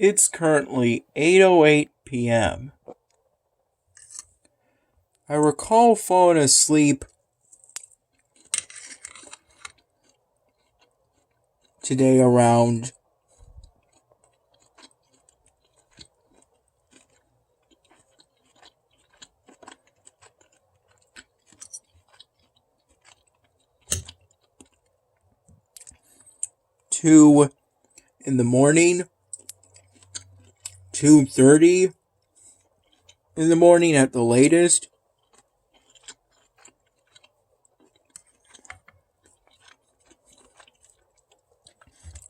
It's currently 8:08 p.m. I recall falling asleep today around 2 in the morning, 2:30 in the morning at the latest.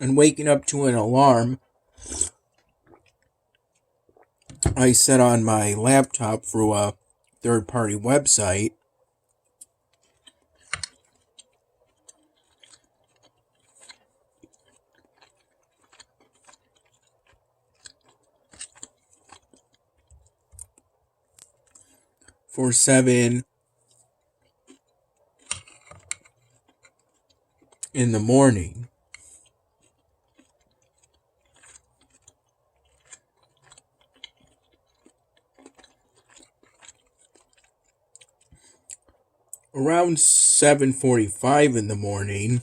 And waking up to an alarm I set on my laptop through a third-party website. For 7 in the morning. Around 7:45 in the morning,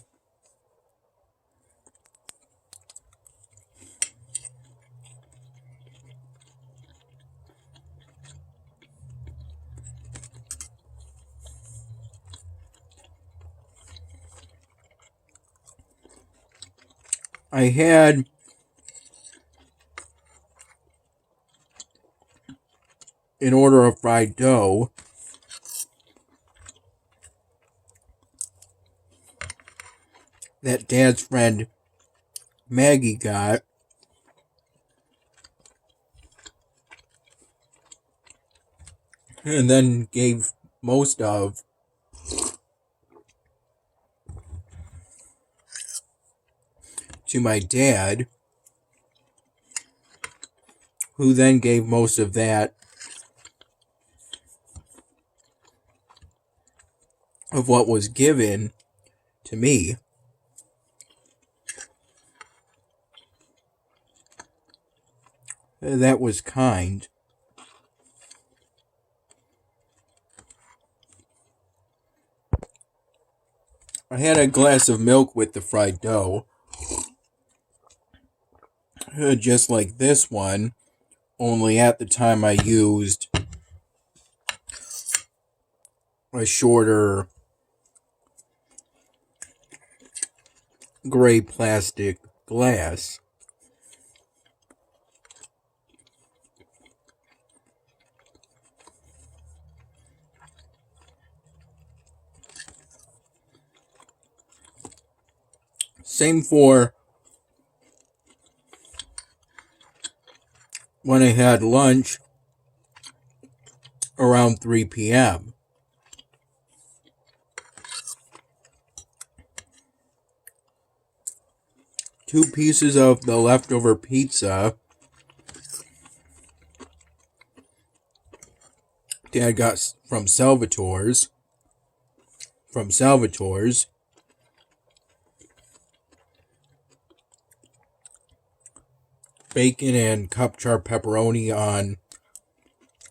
I had an order of fried dough that Dad's friend Maggie got, and then gave most of to my dad, who then gave most of that of what was given to me. That was kind. I had a glass of milk with the fried dough, just like this one, only at the time I used a shorter gray plastic glass. Same for when I had lunch around 3 p.m. Two pieces of the leftover pizza Dad got from Salvatore's. Bacon and cup char pepperoni on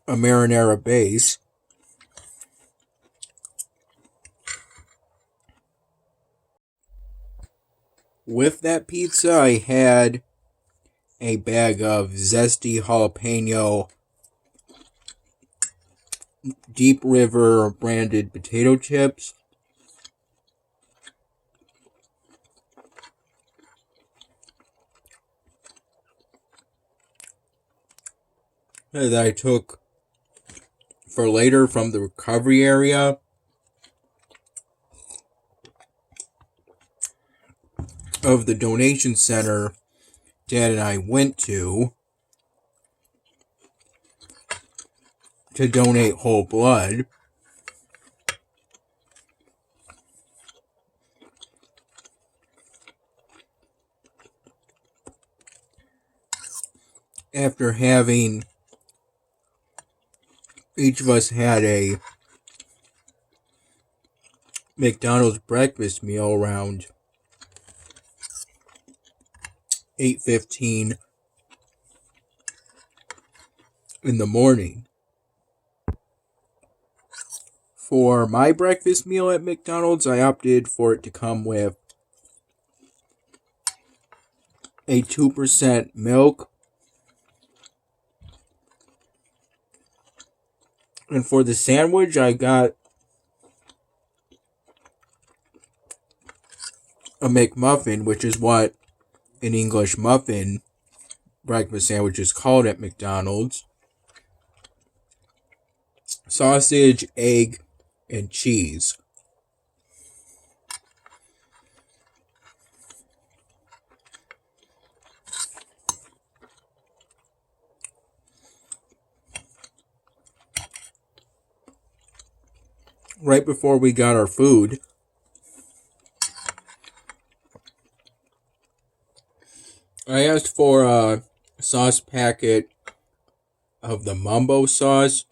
a marinara base. With that pizza, I had a bag of zesty jalapeno Deep River branded potato chips. That I took for later from the recovery area. Of the donation center Dad and I went to donate whole blood. After having each of us had a McDonald's breakfast meal around 8:15 in the morning. For my breakfast meal at McDonald's, I opted for it to come with a 2% milk. And for the sandwich, I got a McMuffin, which is what an English muffin breakfast sandwich is called at McDonald's. Sausage, egg, and cheese. Right before we got our food, I asked for a sauce packet of the Mumbo sauce.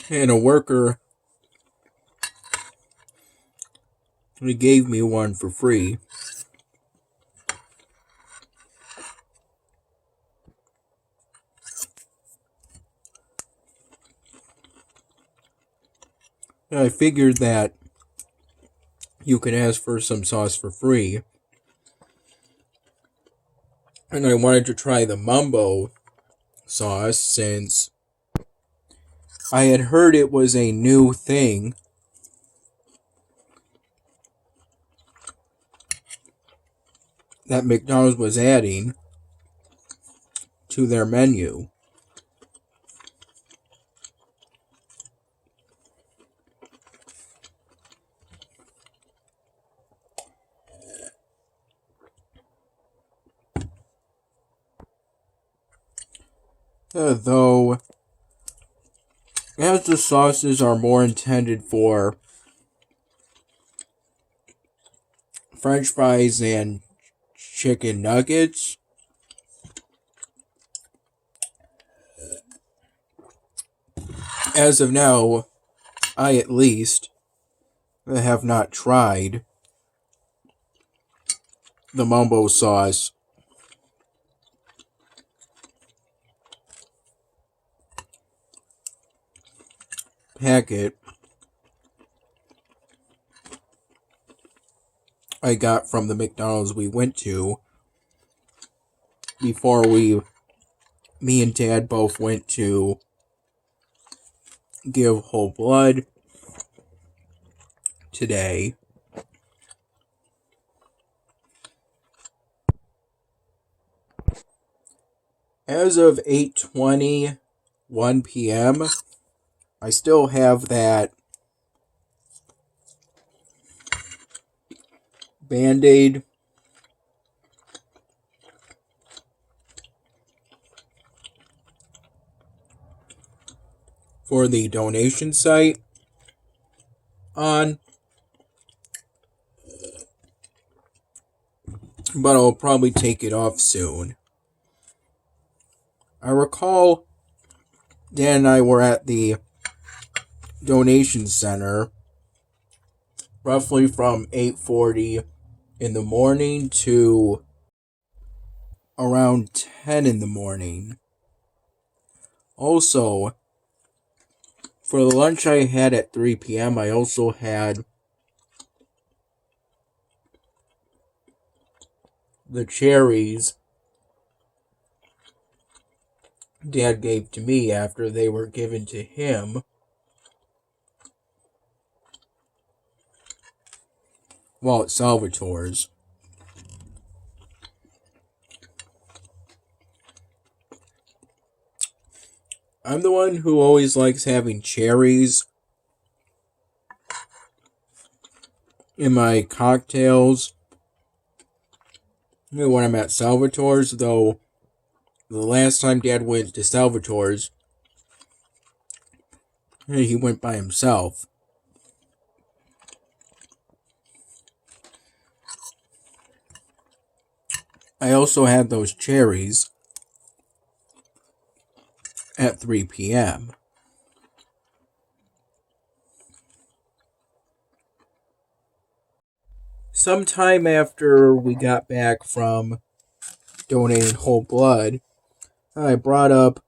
And a worker, he gave me one for free. And I figured that you could ask for some sauce for free. And I wanted to try the Mumbo sauce since I had heard it was a new thing that McDonald's was adding to their menu. Though, as the sauces are more intended for French fries and chicken nuggets, as of now, I at least have not tried the Mumbo sauce packet I got from the McDonald's we went to before me and Dad both went to give whole blood today. As of 8:21 p.m., I still have that Band-Aid for the donation site on, but I'll probably take it off soon. I recall Dan and I were at the donation center roughly from 8:40 in the morning to around 10 in the morning. Also, for the lunch I had at 3 p.m., I also had the cherries Dad gave to me after they were given to him while at Salvatore's. I'm the one who always likes having cherries in my cocktails when I'm at Salvatore's, though the last time Dad went to Salvatore's, he went by himself. I also had those cherries at 3 p.m. Sometime after we got back from donating whole blood, I brought up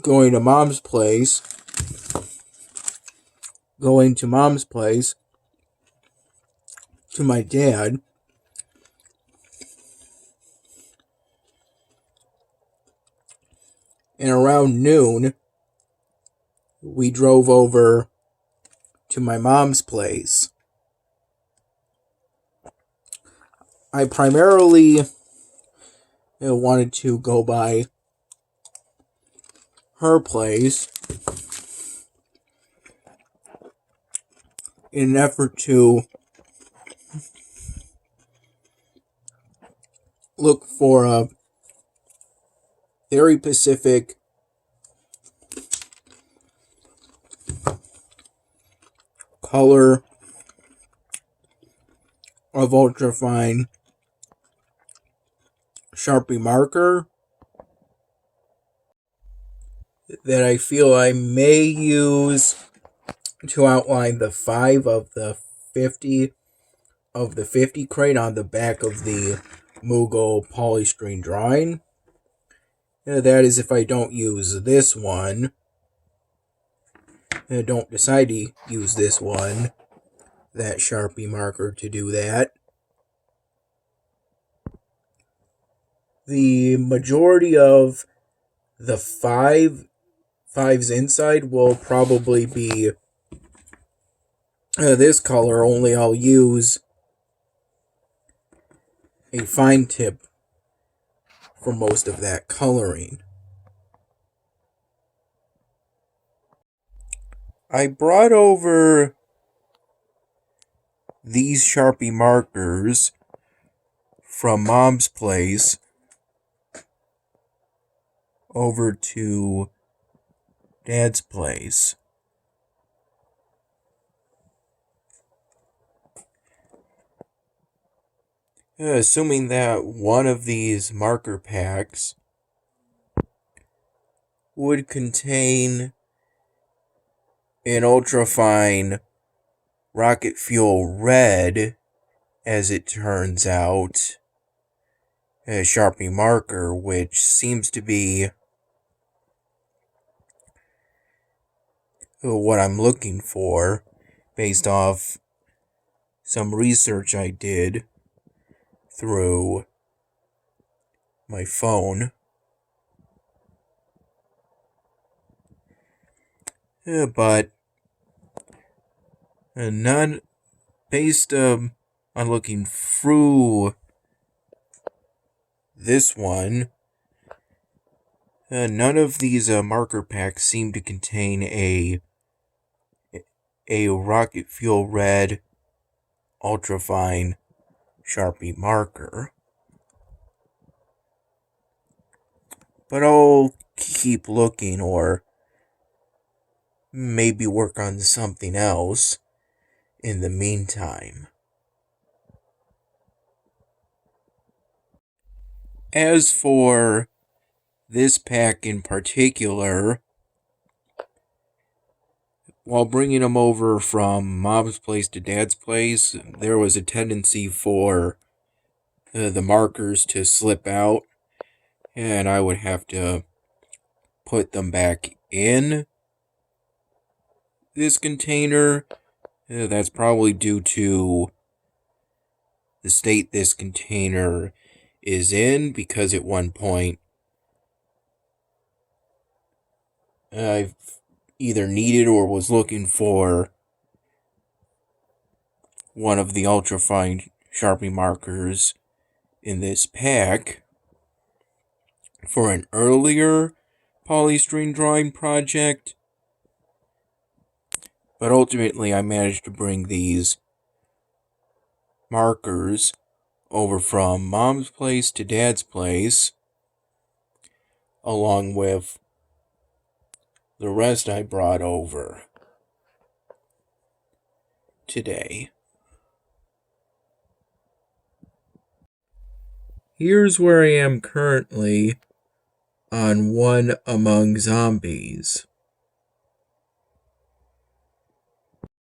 going to mom's place, to my dad, and around noon, we drove over to my mom's place. I primarily wanted to go by her place in an effort to look for a very specific color of ultrafine Sharpie marker that I feel I may use to outline the 5 of the 50 crate on the back of the Mughal polystyrene drawing. That is if I don't use this one. I don't decide to use this one, that Sharpie marker, to do that. The majority of the fives inside will probably be this color, only I'll use a fine tip for most of that coloring. I brought over these Sharpie markers from Mom's place over to Dad's place. Assuming that one of these marker packs would contain an ultrafine rocket fuel red, as it turns out, a Sharpie marker, which seems to be what I'm looking for based off some research I did through my phone. But none, based on looking through this one, none of these marker packs seem to contain a rocket fuel red ultrafine Sharpie marker. But I'll keep looking, or maybe work on something else in the meantime. As for this pack in particular, while bringing them over from Mom's place to Dad's place, there was a tendency for the markers to slip out, and I would have to put them back in this container. That's probably due to the state this container is in, because at one point I've either needed or was looking for one of the ultrafine Sharpie markers in this pack for an earlier polystyrene drawing project. But ultimately I managed to bring these markers over from Mom's place to Dad's place, along with the rest I brought over today. here's where I am currently on One Among Zombies.